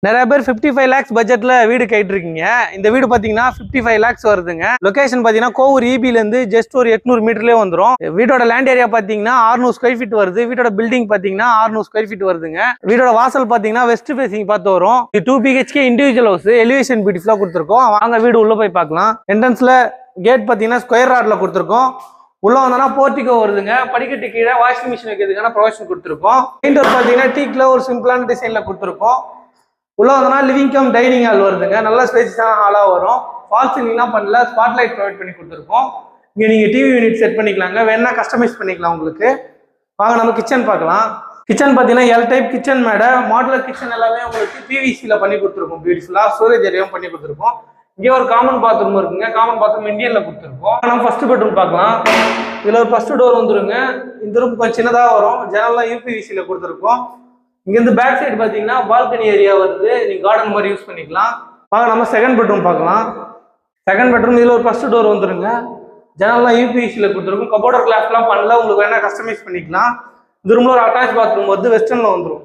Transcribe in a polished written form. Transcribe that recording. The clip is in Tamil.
நிறைய பேர் 55 lakhs பட்ஜெட்ல வீடு கேட்டு இருக்கீங்க. இந்த வீடு பாத்தீங்கன்னா 55 lakhs வருதுங்க. லொகேஷன் பாத்தீங்கன்னா கோவூர் ஈபில இருந்து ஜஸ்ட் ஒரு 800 மீட்டர்லயே வந்துரும். வீடோட லேண்ட் ஏரியா பாத்தீங்கன்னா 600 ஸ்கொயர் ஃபீட் வருது. வீடோட பில்டிங் பாத்தீங்கன்னா 600 ஸ்கொயர் ஃபீட் வருதுங்க. வீடோட வாசல் பாத்தீங்கன்னா வெஸ்ட் ஃபேசிங் பார்த்து வரும். இது 2 BHK இண்டிவிஜுவல் ஹவுஸ். எலிவேஷன் பியூட்டிஃபுல்லா கொடுத்துருக்கோம். வாங்க வீடு உள்ள போய் பார்க்கலாம். என்ட்ரன்ஸ்ல கேட் பாத்தீங்கன்னா ஸ்கொயர் ராட்ல கொடுத்துருக்கோம். உள்ள வந்தோம்னா போர்ட்டிகோ வருதுங்க. படிக்கட்டு கீழே வாஷிங் மிஷின் வைக்கிறதுக்கான ப்ரொவிஷன் கொடுத்துருக்கோம். பெயிண்ட் ஒர்க் பாத்தீங்கன்னா டீக்ல ஒரு சிம்பிளான டிசைன்ல கொடுத்துருக்கோம். உள்ள வந்தோம்னா லிவிங் கம் டைனிங் ஹால் வருதுங்க. நல்ல ஸ்பேஸான ஹாலா வரும். ஃபால் சீலிங்லாம் பண்ணல, ஸ்பாட்லைட் ப்ரொவைட் பண்ணி கொடுத்துருக்கோம். இங்கே நீங்கள் டிவி யூனிட் செட் பண்ணிக்கலாங்க. வேணா கஸ்டமைஸ் பண்ணிக்கலாம் உங்களுக்கு. வாங்க நம்ம கிச்சன் பார்க்கலாம். கிச்சன் பார்த்தீங்கன்னா எல் டைப் கிச்சன் மேடை. மாடுலர் கிச்சன் எல்லாமே உங்களுக்கு பிவிசியில் பண்ணி கொடுத்துருக்கோம். பியூட்டிஃபுல்லாக ஸ்டோரேஜ் ஏரியாவும் பண்ணி கொடுத்துருக்கோம். இங்கே ஒரு காமன் பாத்ரூம் இருக்குங்க. காமன் பாத்ரூம் இந்தியன்ல கொடுத்துருக்கோம். நம்ம ஃபர்ஸ்ட் பெட்ரூம் பார்க்கலாம். இதில் ஒரு ஃபர்ஸ்ட் டோர் வந்துருங்க. இந்த ரூம் கொஞ்சம் சின்னதாக வரும். ஜன்னல்லாம் யூபிவிசியில் கொடுத்துருக்கோம். இங்கேருந்து பேக் சைடு பார்த்தீங்கன்னா பால்கனி ஏரியா வருது. நீங்கள் கார்டன் மாதிரி யூஸ் பண்ணிக்கலாம். வாங்க நம்ம செகண்ட் பெட்ரூம் பார்க்கலாம். செகண்ட் பெட்ரூம் இதில் ஒரு ஃபர்ஸ்ட் டோர் வந்துருங்க. ஜனல்லாம் யூபிவிசியில் கொடுத்துருக்கும். கபோர்டர் கிளாஸ்லாம் பண்ணல, உங்களுக்கு வேணா கஸ்டமைஸ் பண்ணிக்கலாம். இந்த ரூமில் ஒரு அட்டாச் பாத்ரூம் வருது. வெஸ்டர்னில் வந்துடும்.